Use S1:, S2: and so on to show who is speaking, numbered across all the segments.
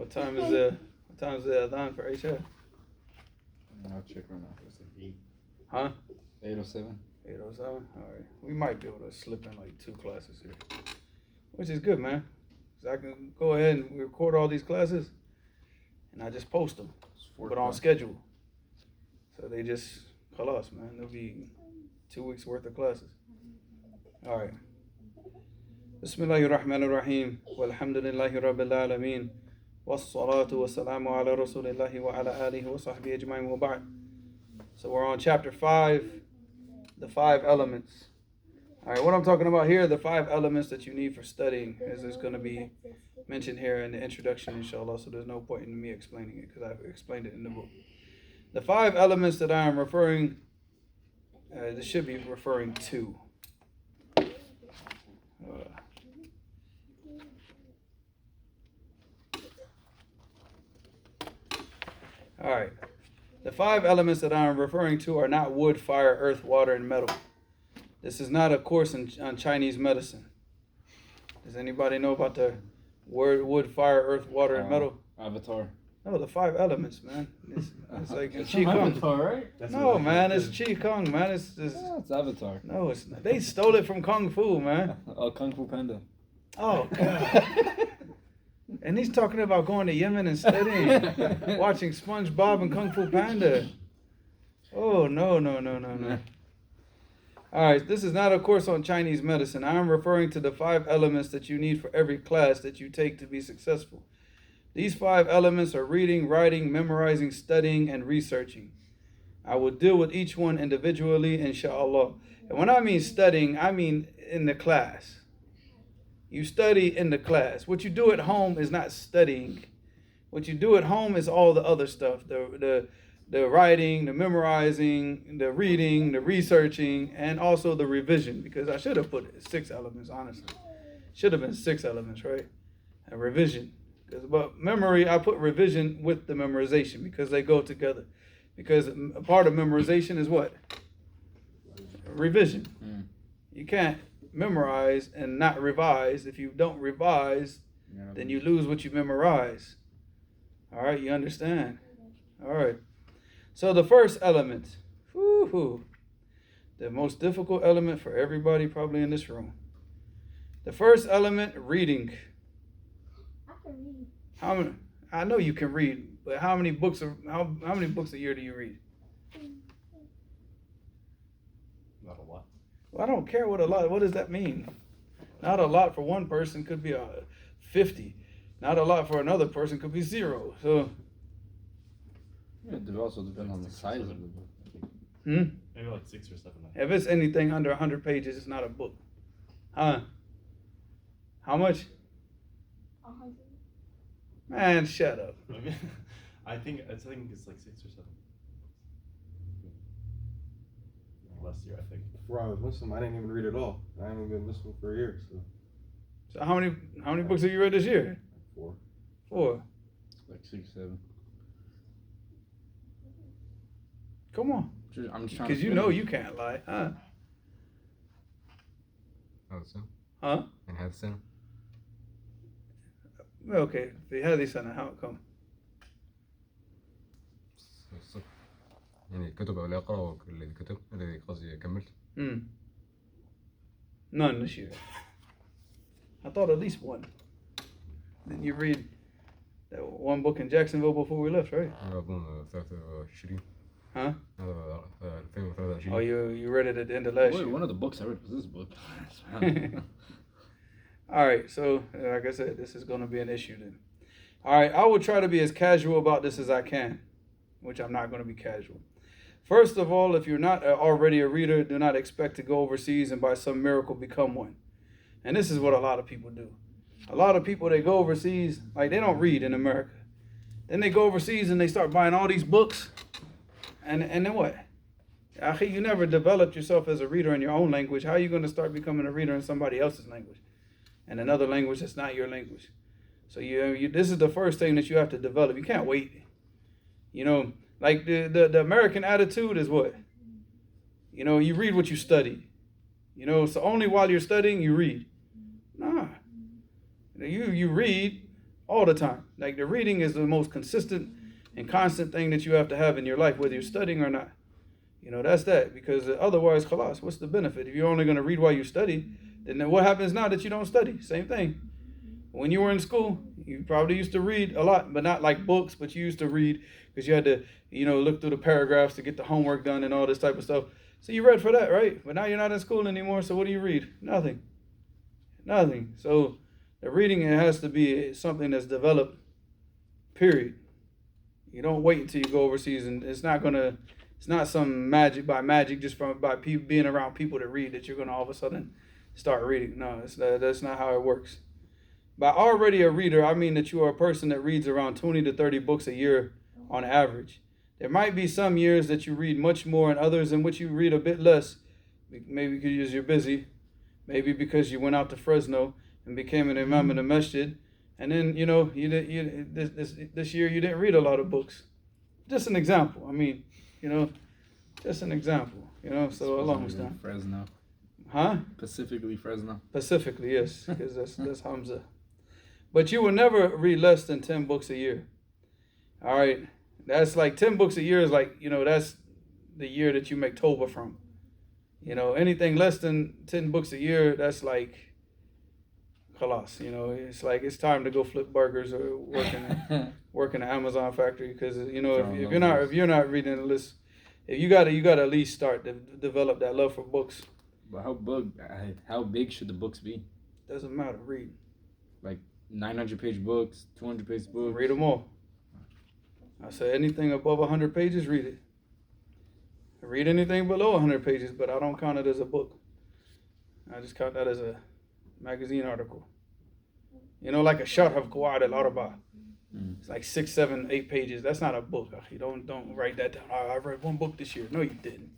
S1: What time is the adhan for Isha?
S2: I'll check right now. It's like 8.
S1: Huh?
S2: 8:07.
S1: 8:07? All right. We might be able to slip in like 2 classes here, which is good, man. So I can go ahead and record all these classes, and I just post them, but on schedule. So they just call us, man. There'll be 2 weeks worth of classes. All right. Bismillahirrahmanirrahim. Walhamdulillahi rabbil alameen. Wassalatu wassalamu ala rasulillahi wa ala alihi wa sahbihi ajma'in wa ba'd. So we're on chapter 5, the 5 elements. All right, what I'm talking about here, the 5 elements that you need for studying, as is going to be mentioned here in the introduction, inshallah, so there's no point in me explaining it because I've explained it in the book. The 5 elements that I am referring, this should be referring to. All right. The 5 elements that I am referring to are not wood, fire, earth, water, and metal. This is not a course on Chinese medicine. Does anybody know about the word wood, fire, earth, water, and metal?
S2: Avatar.
S1: No, the 5 elements, man. It's like Qi Kong.
S2: Avatar, right?
S1: No, man, it's Qi Kong, man. It's
S2: Avatar.
S1: No, it's not. They stole it from Kung Fu, man.
S2: Oh, Kung Fu Panda.
S1: Oh, God. And he's talking about going to Yemen and studying, watching SpongeBob and Kung Fu Panda. Oh, no. All right, this is not a course on Chinese medicine. I am referring to the 5 elements that you need for every class that you take to be successful. These 5 elements are reading, writing, memorizing, studying, and researching. I will deal with each one individually, inshallah. And when I mean studying, I mean in the class. You study in the class. What you do at home is not studying. What you do at home is all the other stuff. The writing, the memorizing, the reading, the researching, and also the revision. Because I should have put 6 elements, honestly. Should have been 6 elements, right? And revision. But memory, I put revision with the memorization because they go together. Because a part of memorization is what? Revision. You can't memorize and not revise. If you don't revise, then you lose what you memorize. All right, you understand? All right. So the first element, the most difficult element for everybody probably in this room. The first element, reading.
S3: I can read.
S1: How many? I know you can read, but how many books how many books a year do you read?
S2: Not a lot.
S1: Well, I don't care what a lot. What does that mean? Not a lot for one person could be 50. Not a lot for another person could be 0. So.
S2: It also depends on the size of the book.
S4: Maybe like 6 or 7.
S1: If it's anything under 100 pages, it's not a book. Huh? How much?
S3: 100.
S1: Man, shut up.
S4: I think it's like 6 or 7. Last year, I think.
S5: Before I was Muslim, I didn't even read at all. I haven't been Muslim for a year,
S1: So how many books have you read this year?
S5: 4.
S1: 4.
S2: Like 6, 7.
S1: Come on.
S2: I'm just trying.
S1: Because you know you can't lie, huh? Huh?
S6: And have sin.
S1: Okay. في هذه سنة how come?
S6: يعني كتب أو لا يقرأ الذي كتب الذي قصدي كملت.
S1: None this year. I thought at least one. Didn't you read that one book in Jacksonville before we left, right?
S6: أظن 23.
S1: Huh?
S6: هذا 2023.
S1: Oh, you read it at the end of last year.
S2: One of the books I read was this book.
S1: All right, so like I said, this is going to be an issue then. All right, I will try to be as casual about this as I can, which I'm not going to be casual. First of all, if you're not already a reader, do not expect to go overseas and by some miracle become one. And this is what a lot of people do. A lot of people, they go overseas, like they don't read in America. Then they go overseas and they start buying all these books. And then what? Akhi, you never developed yourself as a reader in your own language. How are you going to start becoming a reader in somebody else's language? And another language that's not your language. So this is the first thing that you have to develop. You can't wait. You know, like the American attitude is what? You know, you read what you study. You know, so only while you're studying, you read. Nah. You read all the time. Like the reading is the most consistent and constant thing that you have to have in your life, whether you're studying or not. You know, that's that. Because otherwise, khalas, what's the benefit? If you're only going to read while you study, then what happens now that you don't study? Same thing. When you were in school, you probably used to read a lot, but not like books, but you used to read because you had to, look through the paragraphs to get the homework done and all this type of stuff. So you read for that, right? But now you're not in school anymore, so what do you read? Nothing. So the reading, it has to be something that's developed, period. You don't wait until you go overseas, and it's not some magic just by people being around people that read that you're gonna all of a sudden start reading. No, that's not how it works. By already a reader, I mean that you are a person that reads around 20 to 30 books a year on average. There might be some years that you read much more and others in which you read a bit less. Maybe because you're busy. Maybe because you went out to Fresno and became an imam in the masjid. And then, this year you didn't read a lot of books. Just an example. I mean, just an example. So Allah Mustaan.
S2: Fresno.
S1: Huh?
S2: Specifically Fresno.
S1: Specifically, yes, because that's Hamza. But you will never read less than 10 books a year. All right? That's like 10 books a year is like, that's the year that you make Tawbah from. Anything less than 10 books a year, that's like, khalas. It's like it's time to go flip burgers or work in an Amazon factory because, if you're not reading the list, if you gotta at least start to develop that love for books.
S2: But how big should the books be?
S1: Doesn't matter. Read.
S2: Like 900-page books, 200-page books.
S1: Read them all. I say anything above 100 pages, read it. Read anything below 100 pages, but I don't count it as a book. I just count that as a magazine article. Like a Sharh of Qawaid al-Arba. It's like 6, 7, 8 pages. That's not a book. You don't write that down. I read one book this year. No, you didn't.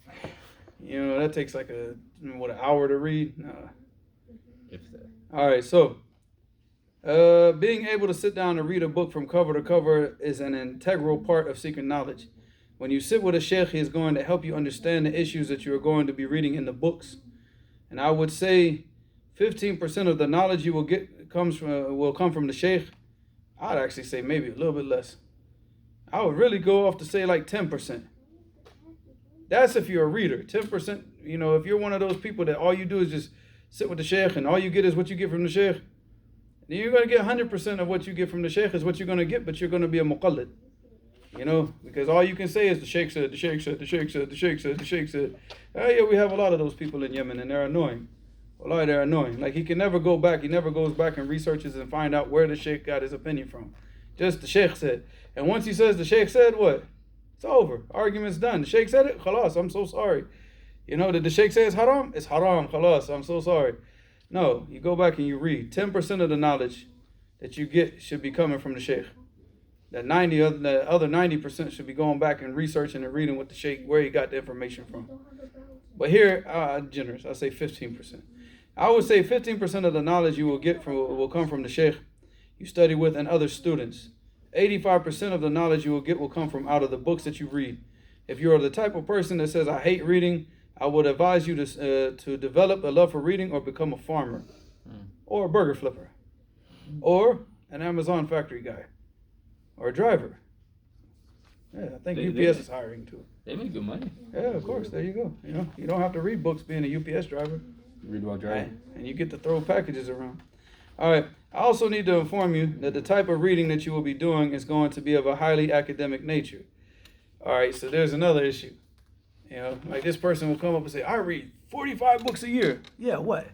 S1: That takes like an hour to read? Nah.
S2: If that.
S1: All right, so being able to sit down and read a book from cover to cover is an integral part of seeking knowledge. When you sit with a sheikh, he is going to help you understand the issues that you are going to be reading in the books. And I would say 15% of the knowledge you will get will come from the sheikh. I'd actually say maybe a little bit less. I would really go off to say like 10%. That's if you're a reader. 10%, if you're one of those people that all you do is just sit with the sheikh and all you get is what you get from the sheikh, then you're going to get 100% of what you get from the sheikh is what you're going to get, but you're going to be a muqallid. Because all you can say is the sheikh said, the sheikh said, the sheikh said, the sheikh said, the sheikh said. Oh yeah, we have a lot of those people in Yemen and they're annoying. Wallahi, they're annoying. Like he never goes back and researches and find out where the sheikh got his opinion from. Just the sheikh said. And once he says the sheikh said, what? It's over. Argument's done. The sheikh said it, khalas, I'm so sorry. Did the sheikh say it's haram? It's haram, khalas, I'm so sorry. No, you go back and you read. 10% of the knowledge that you get should be coming from the sheikh. The other 90% should be going back and researching and reading what the sheikh, where he got the information from. But here, generous, I say 15%. I would say 15% of the knowledge you will get will come from the sheikh you study with and other students. 85% of the knowledge you will get will come from out of the books that you read. If you are the type of person that says, I hate reading, I would advise you to develop a love for reading or become a farmer or a burger flipper or an Amazon factory guy or a driver. Yeah, I think UPS is hiring too.
S2: They make good money.
S1: Yeah, of course. There you go. You don't have to read books being a UPS driver.
S2: Read while driving.
S1: And you get to throw packages around. All right. I also need to inform you that the type of reading that you will be doing is going to be of a highly academic nature. All right. So there's another issue. Like this person will come up and say, I read 45 books a year. Yeah, what?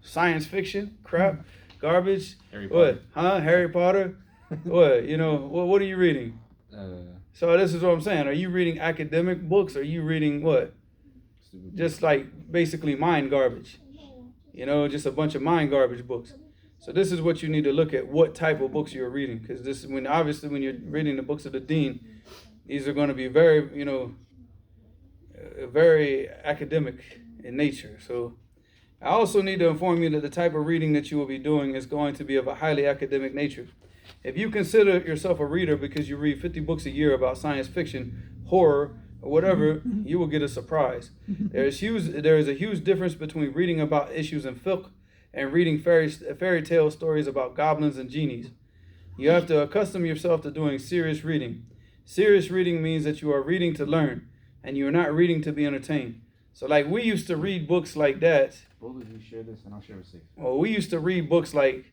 S1: Science fiction, crap, garbage.
S2: Harry Potter.
S1: What? Huh? Harry Potter? What? What are you reading? So this is what I'm saying. Are you reading academic books? Or are you reading what? Just like basically mind garbage. Just a bunch of mind garbage books. So this is what you need to look at, what type of books you're reading. Because when you're reading the books of the deen, these are going to be very, very academic in nature. So I also need to inform you that the type of reading that you will be doing is going to be of a highly academic nature. If you consider yourself a reader because you read 50 books a year about science fiction, horror, or whatever, you will get a surprise. There is a huge difference between reading about issues in fiqh and reading fairy tale stories about goblins and genies. You have to accustom yourself to doing serious reading. Serious reading means that you are reading to learn, and you are not reading to be entertained. So, like, we used to read books like that.
S2: Both of you share this, and I'll share a safe.
S1: Well, we used to read books like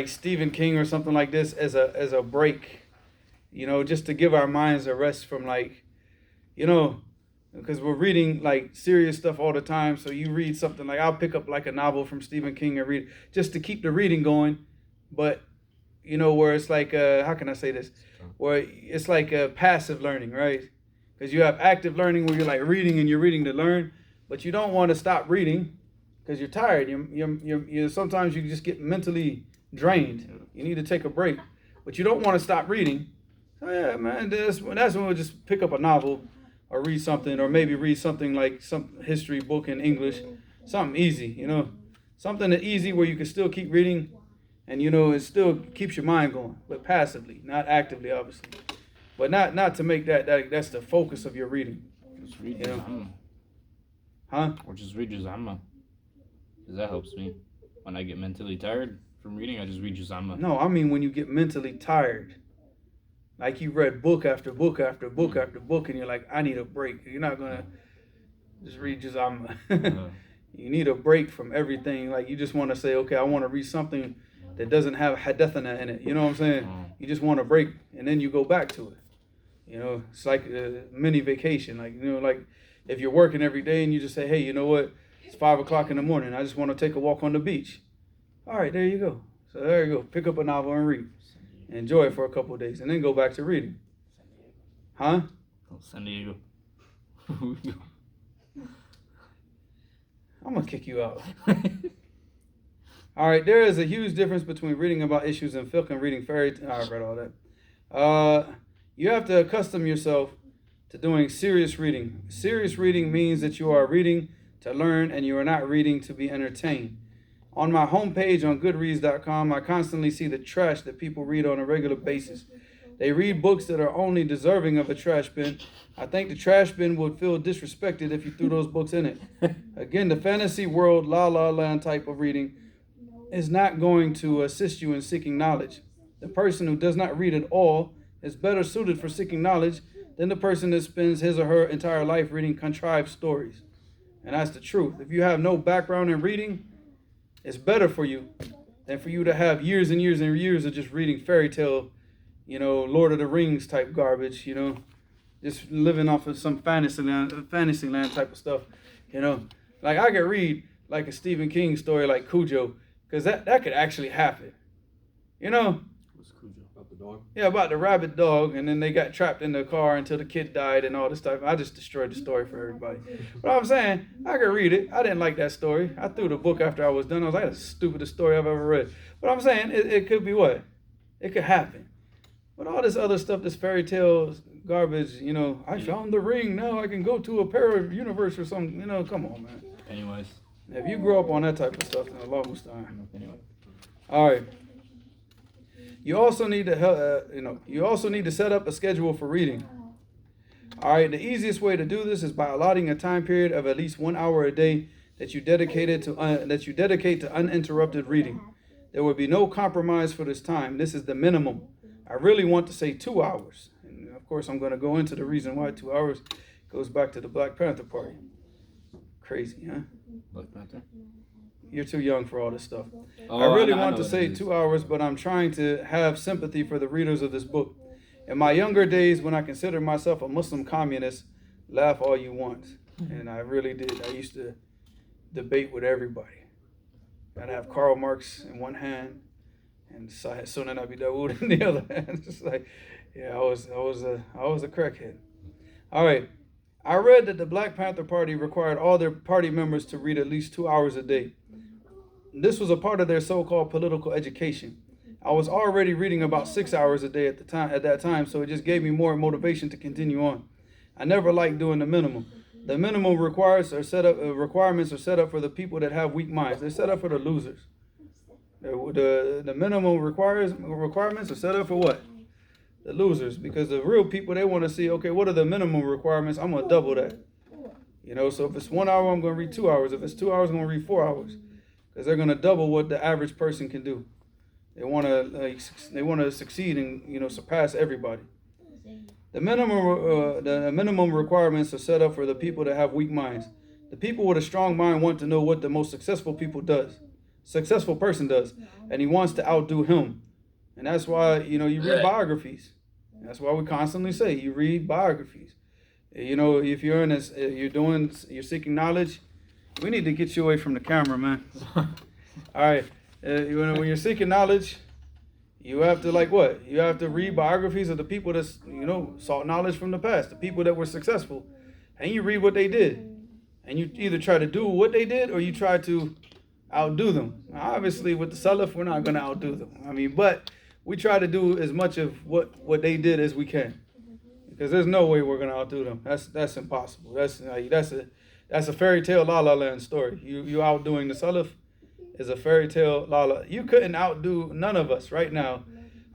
S1: Stephen King or something like this as a break, just to give our minds a rest from because we're reading like serious stuff all the time. So you read something like, I'll pick up like a novel from Stephen King and read just to keep the reading going. But where it's like how can I say this? Where it's like a passive learning, right? Because you have active learning where you're like reading and you're reading to learn, but you don't want to stop reading because you're tired. You sometimes you just get mentally drained. You need to take a break, but you don't want to stop reading. So yeah, man, that's when we'll just pick up a novel or read something, or maybe read something like some history book in English, something easy, something easy where you can still keep reading, and it still keeps your mind going, but passively, not actively, obviously, but not to make that's the focus of your reading.
S7: Just read Juz Amma.
S1: Huh?
S7: Or just read Juz Amma. Because that helps me. When I get mentally tired from reading, I just read Juz Amma.
S1: No, I mean when you get mentally tired. Like you read book after book after book after book, and you're like, I need a break. You're not going to just read Juz Amma. You need a break from everything. Like you just want to say, okay, I want to read something that doesn't have hadathana in it. You know what I'm saying? You just want a break, and then you go back to it. It's like a mini vacation. Like, like if you're working every day and you just say, hey, you know what? It's 5 o'clock in the morning. I just want to take a walk on the beach. All right, there you go. So there you go. Pick up a novel and read. Enjoy it for a couple of days, and then go back to reading. Huh?
S7: San Diego.
S1: I'm going to kick you out. All right, there is a huge difference between reading about issues in fiqh and reading fairy tales. I read all that. You have to accustom yourself to doing serious reading. Serious reading means that you are reading to learn and you are not reading to be entertained. On my homepage on Goodreads.com, I constantly see the trash that people read on a regular basis. They read books that are only deserving of a trash bin. I think the trash bin would feel disrespected if you threw those books in it. Again, the fantasy world, la la land type of reading is not going to assist you in seeking knowledge. The person who does not read at all is better suited for seeking knowledge than the person that spends his or her entire life reading contrived stories. And that's the truth. If you have no background in reading, it's better for you than for you to have years and years and years of just reading fairy tale, Lord of the Rings type garbage, just living off of some fantasy land type of stuff, Like I could read like a Stephen King story like Cujo, because that could actually happen,
S4: What's Cujo?
S5: About the dog.
S1: Yeah, about the rabid dog, and then they got trapped in the car until the kid died and all this stuff. I just destroyed the story for everybody. But I'm saying, I could read it. I didn't like that story. I threw the book after I was done. I was like, that's the stupidest story I've ever read. But I'm saying, it could be what? It could happen. But all this other stuff, this fairy tales, garbage, I found the ring, now I can go to a parallel universe or something. Come on, man.
S7: Anyways.
S1: If you grow up on that type of stuff, then Allah musta'an.
S7: Anyway.
S1: All right. You also need to set up a schedule for reading. All right, the easiest way to do this is by allotting a time period of at least 1 hour a day that you dedicate to uninterrupted reading. There will be no compromise for this time. This is the minimum. I really want to say 2 hours. And of course, I'm going to go into the reason why 2 hours goes back to the Black Panther Party. Crazy, huh?
S7: Black Panther?
S1: You're too young for all this stuff.
S7: Oh,
S1: I really
S7: I
S1: want
S7: know
S1: to
S7: what
S1: say
S7: it is.
S1: 2 hours, but I'm trying to have sympathy for the readers of this book. In my younger days, when I considered myself a Muslim communist, laugh all you want. And I really did. I used to debate with everybody. I'd have Karl Marx in one hand and Sunan Abi Dawud in the other hand. Just like, yeah, I was a crackhead. All right. I read that the Black Panther Party required all their party members to read at least 2 hours a day. This was a part of their so-called political education. I was already reading about 6 hours a day at that time, so it just gave me more motivation to continue on. I never liked doing the minimum. The minimum requirements are set up for the people that have weak minds. They're set up for the losers. The minimum requirements are set up for what? The losers, because the real people, they want to see, okay, what are the minimum requirements? I'm going to double that. So if it's 1 hour, I'm going to read 2 hours. If it's 2 hours, I'm going to read 4 hours. Because they're going to double what the average person can do. They want to succeed and surpass everybody. The minimum requirements are set up for the people that have weak minds. The people with a strong mind want to know what the most successful person does, and he wants to outdo him. And that's why you read biographies. That's why we constantly say you read biographies. If you're in this, you're seeking knowledge. We need to get you away from the camera, man. All right. When you're seeking knowledge, you have to what? You have to read biographies of the people that sought knowledge from the past, the people that were successful, and you read what they did, and you either try to do what they did or you try to outdo them. Now, obviously, with the Salaf, we're not going to outdo them. But we try to do as much of what they did as we can, because there's no way we're going to outdo them. That's impossible. That's a fairy tale La La Land story. You outdoing the Salaf is a fairy tale La La. You couldn't outdo none of us right now.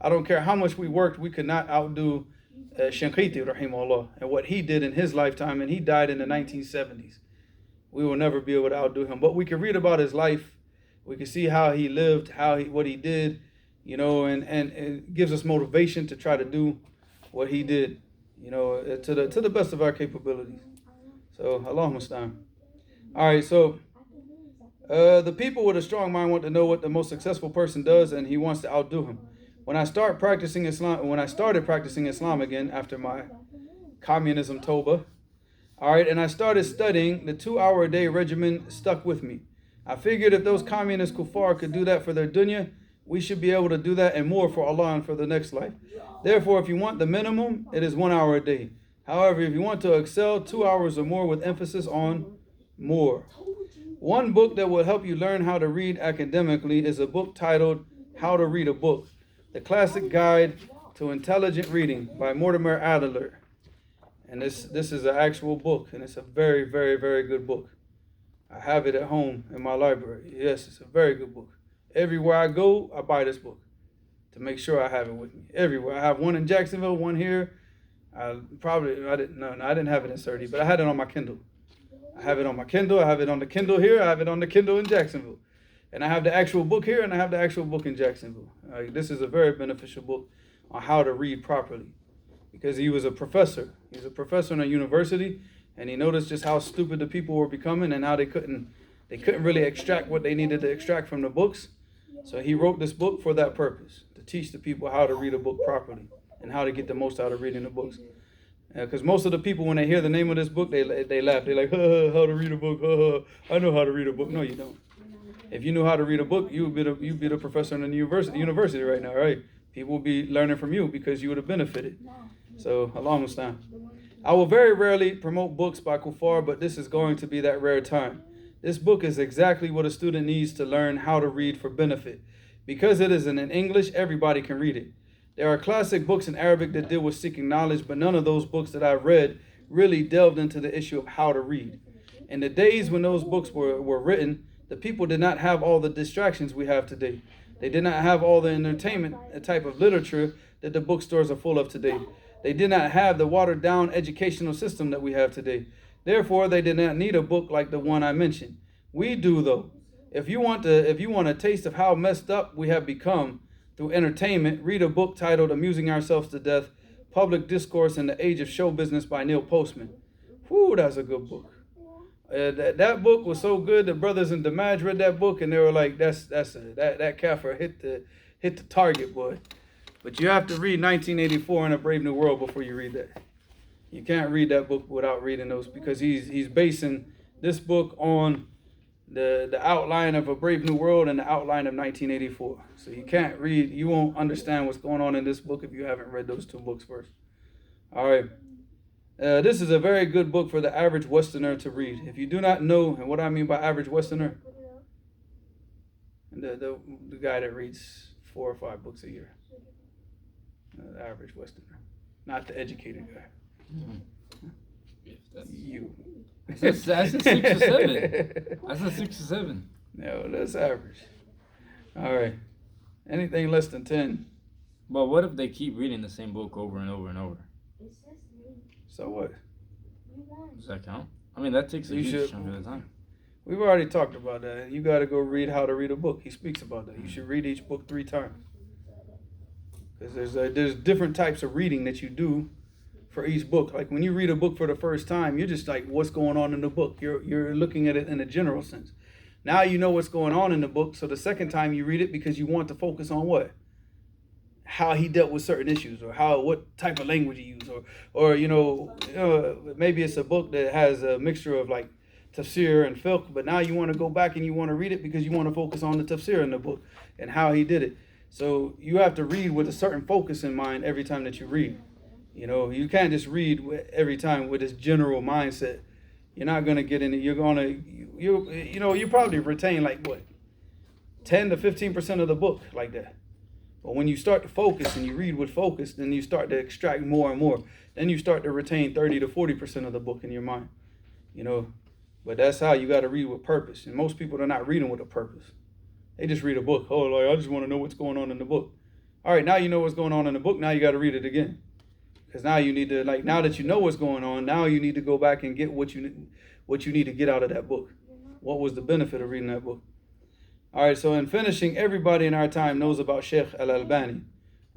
S1: I don't care how much we worked, we could not outdo Shanqiti rahimahullah and what he did in his lifetime, and he died in the 1970s. We will never be able to outdo him, but we can read about his life. We can see how he lived, what he did, and it gives us motivation to try to do what he did, to the best of our capabilities. So Allahumma musta'an. All right, so the people with a strong mind want to know what the most successful person does, and he wants to outdo him. When I started practicing Islam again after my communism Toba, all right, and I started studying, the 2-hour-a-day regimen stuck with me. I figured if those communist kuffar could do that for their dunya, we should be able to do that and more for Allah and for the next life. Therefore, if you want the minimum, it is 1 hour a day. However, if you want to excel, 2 hours or more with emphasis on more. One book that will help you learn how to read academically is a book titled How to Read a Book, The Classic Guide to Intelligent Reading by Mortimer Adler. And this is an actual book, and it's a very, very, very good book. I have it at home in my library. Yes, it's a very good book. Everywhere I go, I buy this book to make sure I have it with me. Everywhere. I have one in Jacksonville, one here. I didn't have it in Surrey, but I had it on my Kindle. I have it on my Kindle. I have it on the Kindle here. I have it on the Kindle in Jacksonville. And I have the actual book here, and I have the actual book in Jacksonville. This is a very beneficial book on how to read properly, because he was a professor. He's a professor in a university, and he noticed just how stupid the people were becoming and how they couldn't really extract what they needed to extract from the books. So he wrote this book for that purpose, to teach the people how to read a book properly and how to get the most out of reading the books. Because most of the people, when they hear the name of this book, they laugh. They're like, how to read a book? I know how to read a book. No, you don't. If you knew how to read a book, you'd be the professor in the university right now, right? People would be learning from you because you would have benefited. So, Allahumma musta'an. I will very rarely promote books by kuffar, but this is going to be that rare time. This book is exactly what a student needs to learn how to read for benefit. Because it is in English, everybody can read it. There are classic books in Arabic that deal with seeking knowledge, but none of those books that I've read really delved into the issue of how to read. In the days when those books were written, the people did not have all the distractions we have today. They did not have all the entertainment type of literature that the bookstores are full of today. They did not have the watered down educational system that we have today. Therefore, they did not need a book like the one I mentioned. We do, though. If you want a taste of how messed up we have become through entertainment, read a book titled Amusing Ourselves to Death, Public Discourse in the Age of Show Business by Neil Postman. Whew, that's a good book. That book was so good, the brothers in Damaj read that book, and they were like, that kafir hit the target, boy. But you have to read 1984 in A Brave New World before you read that. You can't read that book without reading those, because he's basing this book on the outline of A Brave New World and the outline of 1984. So you won't understand what's going on in this book if you haven't read those two books first. All right. This is a very good book for the average Westerner to read. If you do not know, and what I mean by average Westerner, the guy that reads 4 or 5 books a year. The average Westerner, not the educated guy. You.
S7: That's a 6 or 7. That's a 6 or 7.
S1: No, that's average. All right. Anything less than 10.
S7: But what if they keep reading the same book over and over and over?
S1: So what?
S7: Does that count? I mean, that takes a huge chunk of the time.
S1: We've already talked about that. You got to go read How to Read a Book. He speaks about that. You should read each book 3 times. Because there's different types of reading that you do for each book. Like when you read a book for the first time, you're just like, what's going on in the book? You're looking at it in a general sense. Now you know what's going on in the book. So the second time you read it, because you want to focus on what? How he dealt with certain issues, or what type of language he used, or maybe it's a book that has a mixture of like tafsir and fiqh, but now you want to go back and you want to read it because you want to focus on the tafsir in the book and how he did it. So you have to read with a certain focus in mind every time that you read. You can't just read every time with this general mindset. You're not going to get in it. You're going to, you probably retain like what, 10 to 15% of the book like that. But when you start to focus and you read with focus, then you start to extract more and more. Then you start to retain 30 to 40% of the book in your mind. But that's how you got to read with purpose. And most people are not reading with a purpose. They just read a book. Oh, like, I just want to know what's going on in the book. All right, now you know what's going on in the book. Now you got to read it again. Because now you need to, now that you know what's going on, now you need to go back and get what you need to get out of that book. What was the benefit of reading that book? All right, so in finishing, everybody in our time knows about Sheikh Al-Albani,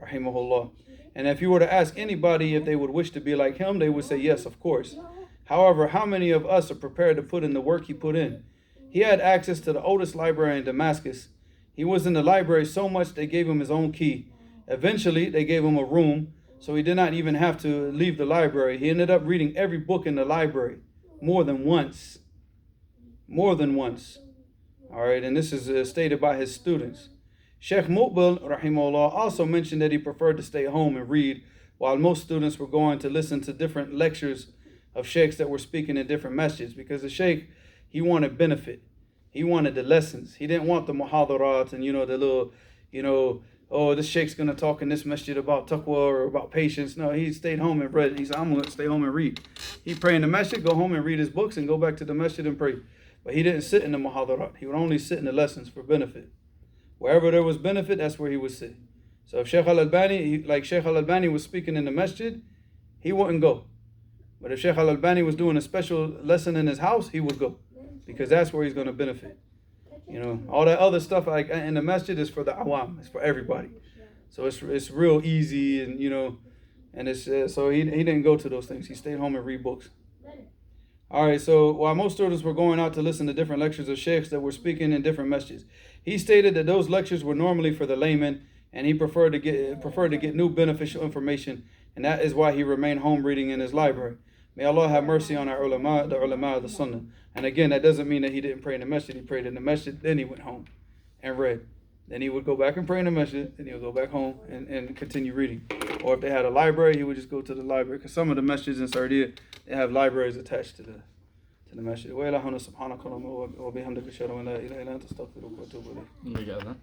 S1: rahimahullah. And if you were to ask anybody if they would wish to be like him, they would say yes, of course. However, how many of us are prepared to put in the work he put in? He had access to the oldest library in Damascus. He was in the library so much they gave him his own key. Eventually, they gave him a room, so he did not even have to leave the library. He ended up reading every book in the library more than once. More than once. All right, and this is stated by his students. Sheikh Muqbil, rahimahullah, also mentioned that he preferred to stay home and read, while most students were going to listen to different lectures of sheikhs that were speaking in different masjids, because the sheikh, he wanted benefit. He wanted the lessons. He didn't want the muhadarat and, the little, oh, this sheikh's going to talk in this masjid about taqwa or about patience. No, he stayed home and read. He said, I'm going to stay home and read. He'd pray in the masjid, go home and read his books, and go back to the masjid and pray. But he didn't sit in the muhadarat. He would only sit in the lessons for benefit. Wherever there was benefit, that's where he would sit. So if Sheikh Al-Albani was speaking in the masjid, he wouldn't go. But if Sheikh Al-Albani was doing a special lesson in his house, he would go. Because that's where he's going to benefit. All that other stuff like in the masjid is for the awam. It's for everybody. So it's real easy and, and it's so he didn't go to those things. He stayed home and read books. All right, so while most students were going out to listen to different lectures of sheikhs that were speaking in different masjids, he stated that those lectures were normally for the layman, and he preferred to get new beneficial information, and that is why he remained home reading in his library. May Allah have mercy on our ulama, the ulama of the sunnah. And again, that doesn't mean that he didn't pray in the masjid. He prayed in the masjid, then he went home and read. Then he would go back and pray in the masjid, then he would go back home and continue reading. Or if they had a library, he would just go to the library. Because some of the masjids in Saudi, they have libraries attached to the masjid. وإلهنا سبحانك اللهم وبحمدك أشهد أن لا إله إلا أنت أستغفرك وأتوب إليك.